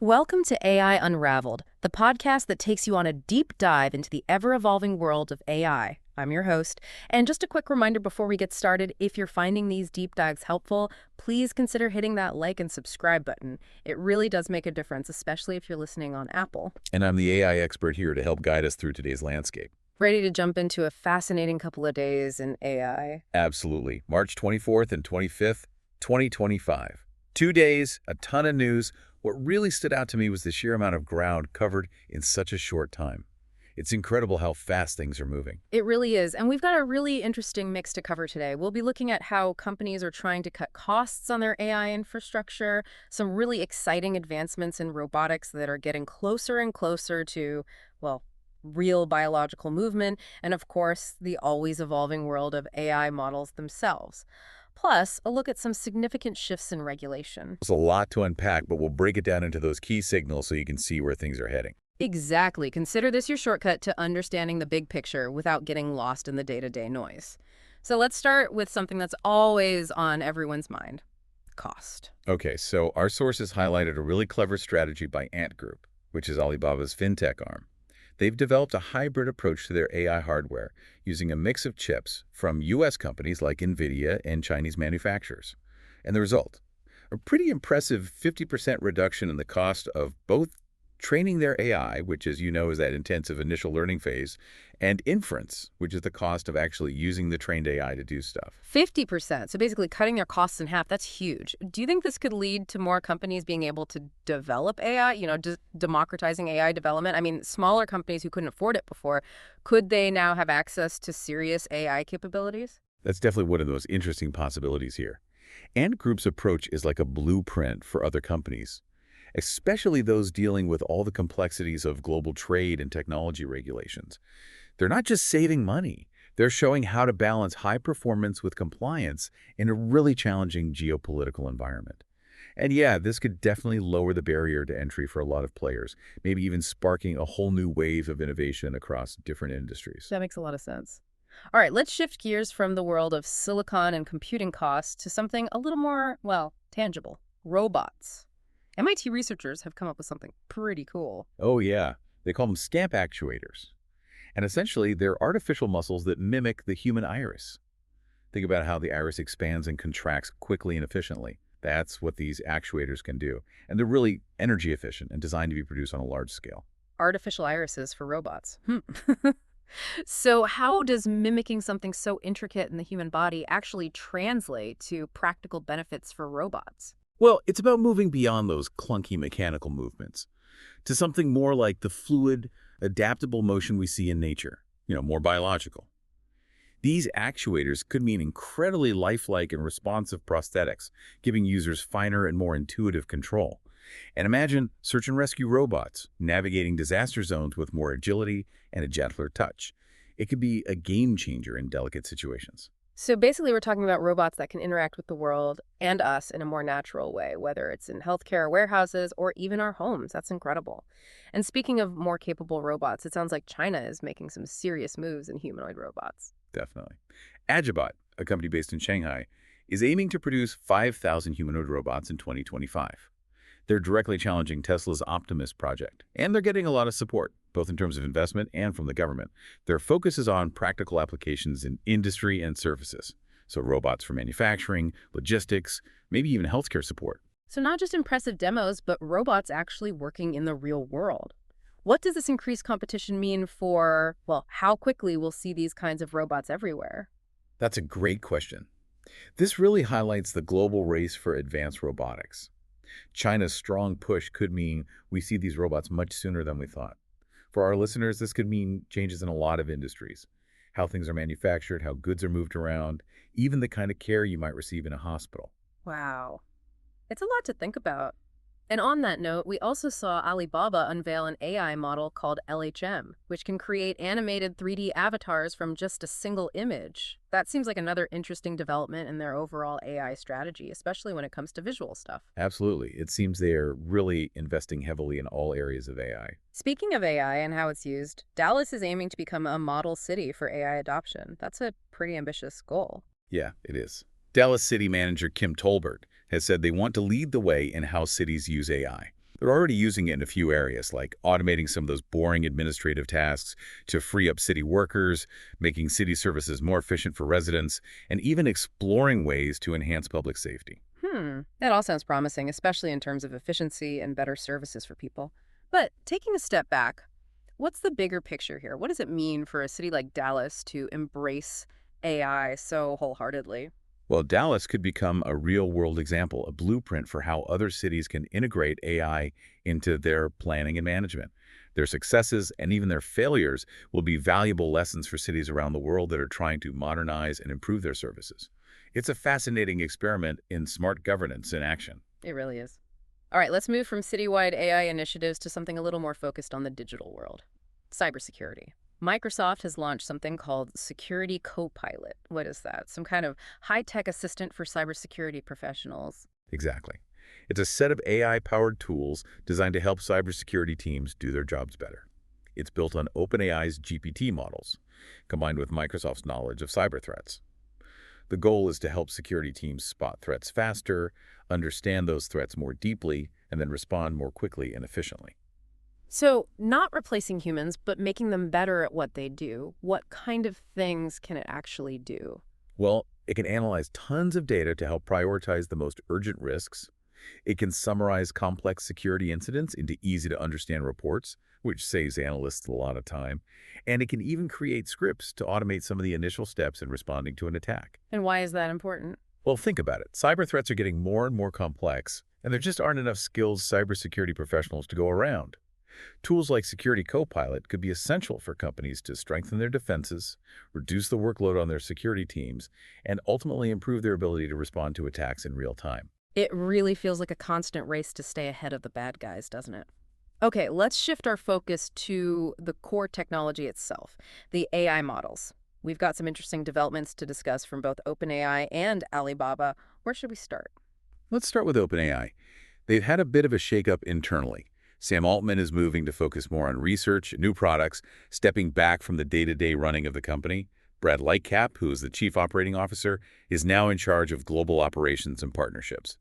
Welcome to AI Unraveled, the podcast that takes you on a deep dive into the ever-evolving world of AI. I'm your host, and just a quick reminder before we get started, if you're finding these deep dives helpful, please consider hitting that like and subscribe button. It really does make a difference, especially if you're listening on Apple. And I'm the AI expert here to help guide us through today's landscape. Ready to jump into a fascinating couple of days in AI? Absolutely. March 24th and 25th, 2025. 2 days, a ton of news. What really stood out to me was the sheer amount of ground covered in such a short time. It's incredible how fast things are moving. It really is, and we've got a really interesting mix to cover today. We'll be looking at how companies are trying to cut costs on their AI infrastructure, some really exciting advancements in robotics that are getting closer and closer to, well, real biological movement, and of course, the always evolving world of AI models themselves. Plus, a look at some significant shifts in regulation. There's a lot to unpack, but we'll break it down into those key signals so you can see where things are heading. Exactly. Consider this your shortcut to understanding the big picture without getting lost in the day-to-day noise. So let's start with something that's always on everyone's mind: cost. Okay, so our sources highlighted a really clever strategy by Ant Group, which is Alibaba's fintech arm. They've developed a hybrid approach to their AI hardware using a mix of chips from U.S. companies like NVIDIA and Chinese manufacturers. And the result? A pretty impressive 50% reduction in the cost of both training their AI, which, as you know, is that intensive initial learning phase, and inference, which is the cost of actually using the trained AI to do stuff. 50%. So basically cutting their costs in half. That's huge. Do you think this could lead to more companies being able to develop AI, democratizing AI development? I mean, smaller companies who couldn't afford it before, could they now have access to serious AI capabilities? That's definitely one of the most interesting possibilities here. Ant Group's approach is like a blueprint for other companies, especially those dealing with all the complexities of global trade and technology regulations. They're not just saving money. They're showing how to balance high performance with compliance in a really challenging geopolitical environment. And yeah, this could definitely lower the barrier to entry for a lot of players, maybe even sparking a whole new wave of innovation across different industries. That makes a lot of sense. All right, let's shift gears from the world of silicon and computing costs to something a little more, well, tangible: robots. MIT researchers have come up with something pretty cool. Oh yeah, they call them scamp actuators. And essentially, they're artificial muscles that mimic the human iris. Think about how the iris expands and contracts quickly and efficiently. That's what these actuators can do. And they're really energy efficient and designed to be produced on a large scale. Artificial irises for robots. So how does mimicking something so intricate in the human body actually translate to practical benefits for robots? Well, it's about moving beyond those clunky mechanical movements to something more like the fluid, adaptable motion we see in nature, more biological. These actuators could mean incredibly lifelike and responsive prosthetics, giving users finer and more intuitive control. And imagine search and rescue robots navigating disaster zones with more agility and a gentler touch. It could be a game changer in delicate situations. So basically, we're talking about robots that can interact with the world and us in a more natural way, whether it's in healthcare, warehouses, or even our homes. That's incredible. And speaking of more capable robots, it sounds like China is making some serious moves in humanoid robots. Definitely. Agibot, a company based in Shanghai, is aiming to produce 5,000 humanoid robots in 2025. They're directly challenging Tesla's Optimus project, and they're getting a lot of support, both in terms of investment and from the government. Their focus is on practical applications in industry and services, so robots for manufacturing, logistics, maybe even healthcare support. So not just impressive demos, but robots actually working in the real world. What does this increased competition mean for, well, how quickly we'll see these kinds of robots everywhere? That's a great question. This really highlights the global race for advanced robotics. China's strong push could mean we see these robots much sooner than we thought. For our listeners, this could mean changes in a lot of industries: how things are manufactured, how goods are moved around, even the kind of care you might receive in a hospital. Wow. It's a lot to think about. And on that note, we also saw Alibaba unveil an AI model called LHM, which can create animated 3D avatars from just a single image. That seems like another interesting development in their overall AI strategy, especially when it comes to visual stuff. Absolutely. It seems they are really investing heavily in all areas of AI. Speaking of AI and how it's used, Dallas is aiming to become a model city for AI adoption. That's a pretty ambitious goal. Yeah, it is. Dallas City Manager Kim Tolbert has said they want to lead the way in how cities use AI. They're already using it in a few areas, like automating some of those boring administrative tasks to free up city workers, making city services more efficient for residents, and even exploring ways to enhance public safety. That all sounds promising, especially in terms of efficiency and better services for people. But taking a step back, what's the bigger picture here? What does it mean for a city like Dallas to embrace AI so wholeheartedly? Well, Dallas could become a real-world example, a blueprint for how other cities can integrate AI into their planning and management. Their successes and even their failures will be valuable lessons for cities around the world that are trying to modernize and improve their services. It's a fascinating experiment in smart governance in action. It really is. All right, let's move from citywide AI initiatives to something a little more focused on the digital world. Cybersecurity. Microsoft has launched something called Security Copilot. What is that? Some kind of high-tech assistant for cybersecurity professionals. Exactly. It's a set of AI-powered tools designed to help cybersecurity teams do their jobs better. It's built on OpenAI's GPT models, combined with Microsoft's knowledge of cyber threats. The goal is to help security teams spot threats faster, understand those threats more deeply, and then respond more quickly and efficiently. So, not replacing humans, but making them better at what they do. What kind of things can it actually do? Well, it can analyze tons of data to help prioritize the most urgent risks. It can summarize complex security incidents into easy-to-understand reports, which saves analysts a lot of time. And it can even create scripts to automate some of the initial steps in responding to an attack. And why is that important? Well, think about it. Cyber threats are getting more and more complex, and there just aren't enough skilled cybersecurity professionals to go around. Tools like Security Copilot could be essential for companies to strengthen their defenses, reduce the workload on their security teams, and ultimately improve their ability to respond to attacks in real time. It really feels like a constant race to stay ahead of the bad guys, doesn't it? Okay, let's shift our focus to the core technology itself, the AI models. We've got some interesting developments to discuss from both OpenAI and Alibaba. Where should we start? Let's start with OpenAI. They've had a bit of a shakeup internally. Sam Altman is moving to focus more on research, new products, stepping back from the day-to-day running of the company. Brad Lightcap, who is the chief operating officer, is now in charge of global operations and partnerships.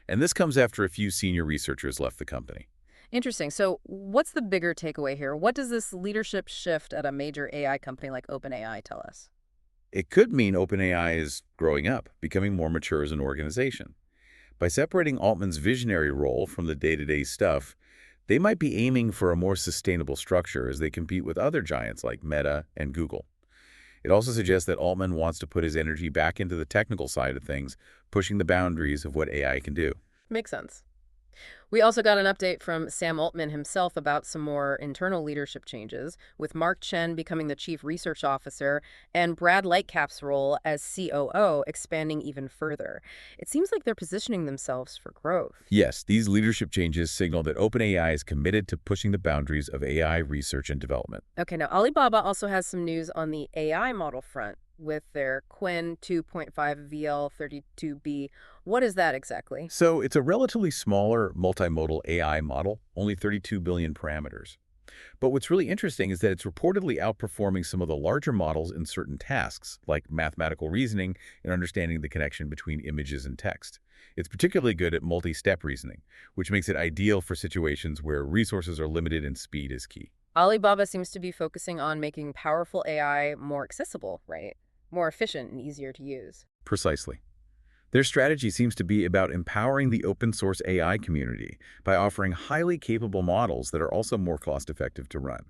And this comes after a few senior researchers left the company. Interesting. So, what's the bigger takeaway here? What does this leadership shift at a major AI company like OpenAI tell us? It could mean OpenAI is growing up, becoming more mature as an organization. By separating Altman's visionary role from the day-to-day stuff, they might be aiming for a more sustainable structure as they compete with other giants like Meta and Google. It also suggests that Altman wants to put his energy back into the technical side of things, pushing the boundaries of what AI can do. Makes sense. We also got an update from Sam Altman himself about some more internal leadership changes, with Mark Chen becoming the chief research officer and Brad Lightcap's role as COO expanding even further. It seems like they're positioning themselves for growth. Yes, these leadership changes signal that OpenAI is committed to pushing the boundaries of AI research and development. Okay, now Alibaba also has some news on the AI model front with their Qwen 2.5 VL32B. What is that exactly? So it's a relatively smaller multimodal AI model, only 32 billion parameters. But what's really interesting is that it's reportedly outperforming some of the larger models in certain tasks, like mathematical reasoning and understanding the connection between images and text. It's particularly good at multi-step reasoning, which makes it ideal for situations where resources are limited and speed is key. Alibaba seems to be focusing on making powerful AI more accessible, right? More efficient and easier to use. Precisely. Their strategy seems to be about empowering the open-source AI community by offering highly capable models that are also more cost-effective to run.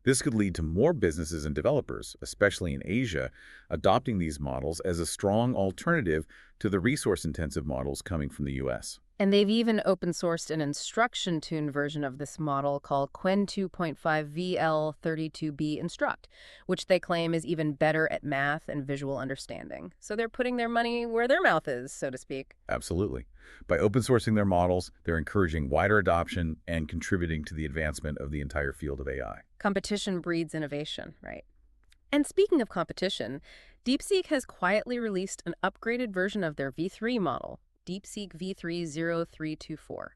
This could lead to more businesses and developers, especially in Asia, adopting these models as a strong alternative to the resource-intensive models coming from the US. And they've even open-sourced an instruction-tuned version of this model called Qwen 2.5 VL32B Instruct, which they claim is even better at math and visual understanding. So they're putting their money where their mouth is, so to speak. Absolutely. By open sourcing their models, they're encouraging wider adoption and contributing to the advancement of the entire field of AI. Competition breeds innovation, right? And speaking of competition, DeepSeek has quietly released an upgraded version of their V3 model, DeepSeek V30324.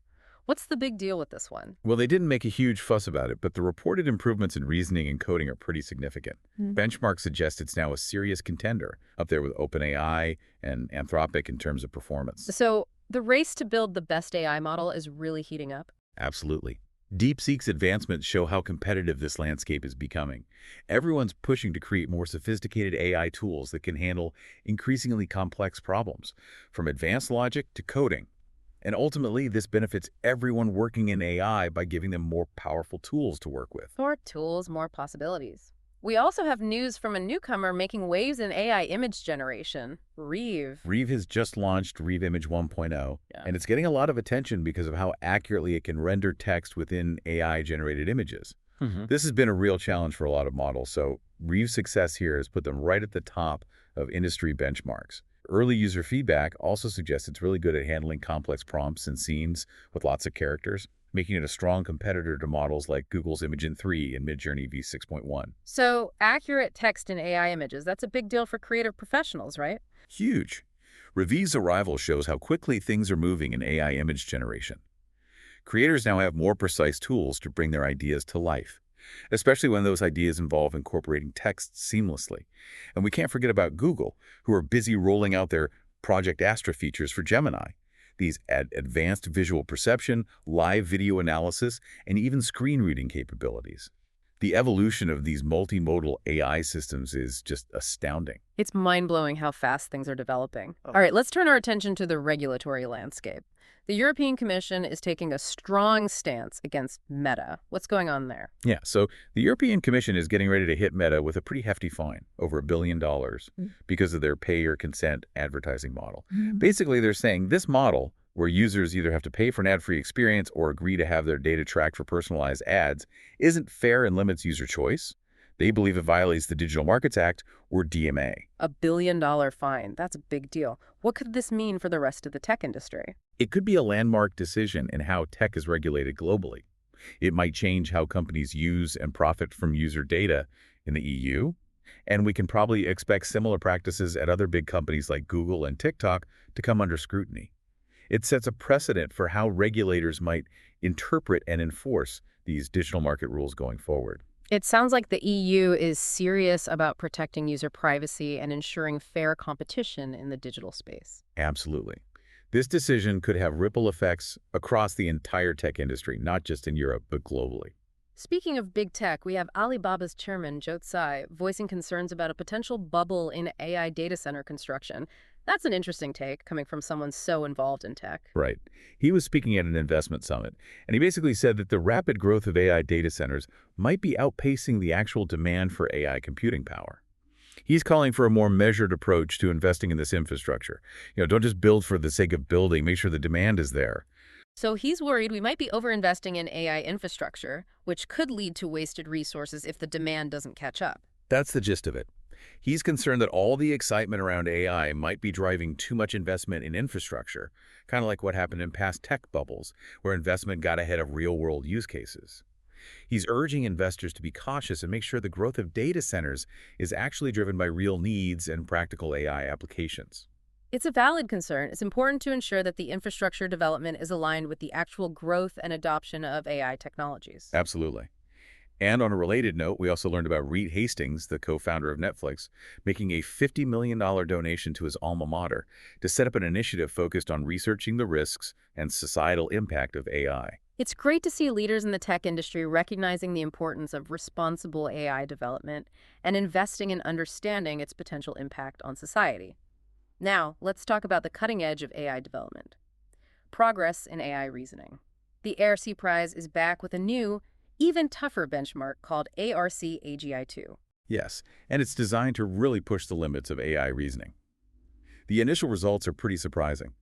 What's the big deal with this one? Well, they didn't make a huge fuss about it, but the reported improvements in reasoning and coding are pretty significant. Benchmarks suggest it's now a serious contender, up there with OpenAI and Anthropic in terms of performance. So the race to build the best AI model is really heating up. Absolutely. DeepSeek's advancements show how competitive this landscape is becoming. Everyone's pushing to create more sophisticated AI tools that can handle increasingly complex problems, from advanced logic to coding. And ultimately, this benefits everyone working in AI by giving them more powerful tools to work with. More tools, more possibilities. We also have news from a newcomer making waves in AI image generation, Reeve. Reeve has just launched Reeve Image 1.0, Yeah. and it's getting a lot of attention because of how accurately it can render text within AI-generated images. Hmm. This has been a real challenge for a lot of models, so Reeve's success here has put them right at the top of industry benchmarks. Early user feedback also suggests it's really good at handling complex prompts and scenes with lots of characters, making it a strong competitor to models like Google's Imagen 3 and Midjourney V6.1. So, accurate text in AI images, that's a big deal for creative professionals, right? Huge. Reeve's arrival shows how quickly things are moving in AI image generation. Creators now have more precise tools to bring their ideas to life, especially when those ideas involve incorporating text seamlessly. And we can't forget about Google, who are busy rolling out their Project Astra features for Gemini. These add advanced visual perception, live video analysis, and even screen reading capabilities. The evolution of these multimodal AI systems is just astounding. It's mind-blowing how fast things are developing. Oh. All right, let's turn our attention to the regulatory landscape. The European Commission is taking a strong stance against Meta. What's going on there? Yeah, so the European Commission is getting ready to hit Meta with a pretty hefty fine, over $1 billion, because of their pay or consent advertising model. Basically, they're saying this model, where users either have to pay for an ad-free experience or agree to have their data tracked for personalized ads, isn't fair and limits user choice. They believe it violates the Digital Markets Act, or DMA. $1 billion fine. That's a big deal. What could this mean for the rest of the tech industry? It could be a landmark decision in how tech is regulated globally. It might change how companies use and profit from user data in the EU, and we can probably expect similar practices at other big companies like Google and TikTok to come under scrutiny. It sets a precedent for how regulators might interpret and enforce these digital market rules going forward. It sounds like the EU is serious about protecting user privacy and ensuring fair competition in the digital space. Absolutely. This decision could have ripple effects across the entire tech industry, not just in Europe, but globally. Speaking of big tech, we have Alibaba's chairman, Joe Tsai, voicing concerns about a potential bubble in AI data center construction. That's an interesting take, coming from someone so involved in tech. Right. He was speaking at an investment summit, and he basically said that the rapid growth of AI data centers might be outpacing the actual demand for AI computing power. He's calling for a more measured approach to investing in this infrastructure. Don't just build for the sake of building, make sure the demand is there. So he's worried we might be overinvesting in AI infrastructure, which could lead to wasted resources if the demand doesn't catch up. That's the gist of it. He's concerned that all the excitement around AI might be driving too much investment in infrastructure, kind of like what happened in past tech bubbles, where investment got ahead of real-world use cases. He's urging investors to be cautious and make sure the growth of data centers is actually driven by real needs and practical AI applications. It's a valid concern. It's important to ensure that the infrastructure development is aligned with the actual growth and adoption of AI technologies. Absolutely. And on a related note, we also learned about Reed Hastings, the co-founder of Netflix, making a $50 million donation to his alma mater to set up an initiative focused on researching the risks and societal impact of AI. It's great to see leaders in the tech industry recognizing the importance of responsible AI development and investing in understanding its potential impact on society. Now, let's talk about the cutting edge of AI development. Progress in AI reasoning. The ARC Prize is back with a new, even tougher benchmark called ARC AGI-2. Yes, and it's designed to really push the limits of AI reasoning. The initial results are pretty surprising.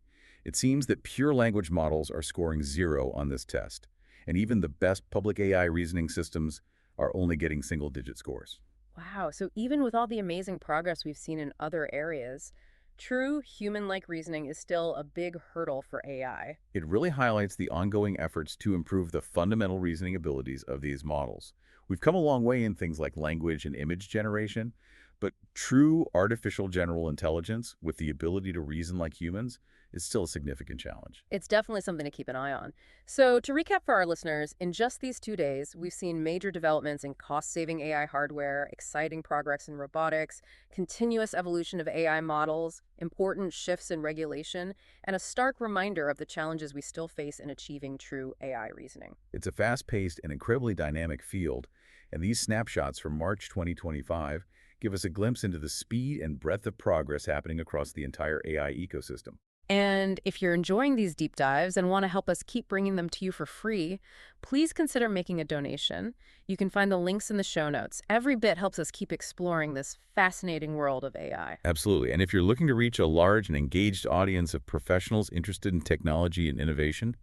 It seems that pure language models are scoring 0 on this test, and even the best public AI reasoning systems are only getting single-digit scores. Wow, so even with all the amazing progress we've seen in other areas, true human-like reasoning is still a big hurdle for AI. It really highlights the ongoing efforts to improve the fundamental reasoning abilities of these models. We've come a long way in things like language and image generation, but true artificial general intelligence with the ability to reason like humans is still a significant challenge. It's definitely something to keep an eye on. So, to recap for our listeners, in just these 2 days, we've seen major developments in cost-saving AI hardware, exciting progress in robotics, continuous evolution of AI models, important shifts in regulation, and a stark reminder of the challenges we still face in achieving true AI reasoning. It's a fast-paced and incredibly dynamic field, and these snapshots from March 2025 give us a glimpse into the speed and breadth of progress happening across the entire AI ecosystem. And if you're enjoying these deep dives and want to help us keep bringing them to you for free, please consider making a donation. You can find the links in the show notes. Every bit helps us keep exploring this fascinating world of AI. Absolutely. And if you're looking to reach a large and engaged audience of professionals interested in technology and innovation,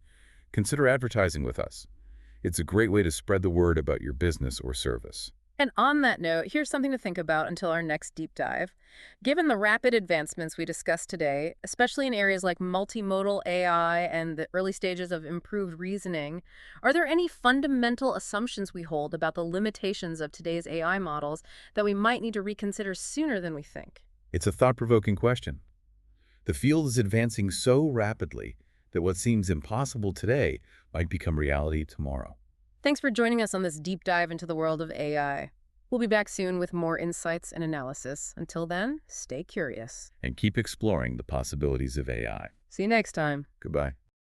consider advertising with us. It's a great way to spread the word about your business or service. And on that note, here's something to think about until our next deep dive. Given the rapid advancements we discussed today, especially in areas like multimodal AI and the early stages of improved reasoning, are there any fundamental assumptions we hold about the limitations of today's AI models that we might need to reconsider sooner than we think? It's a thought-provoking question. The field is advancing so rapidly that what seems impossible today might become reality tomorrow. Thanks for joining us on this deep dive into the world of AI. We'll be back soon with more insights and analysis. Until then, stay curious. And keep exploring the possibilities of AI. See you next time. Goodbye.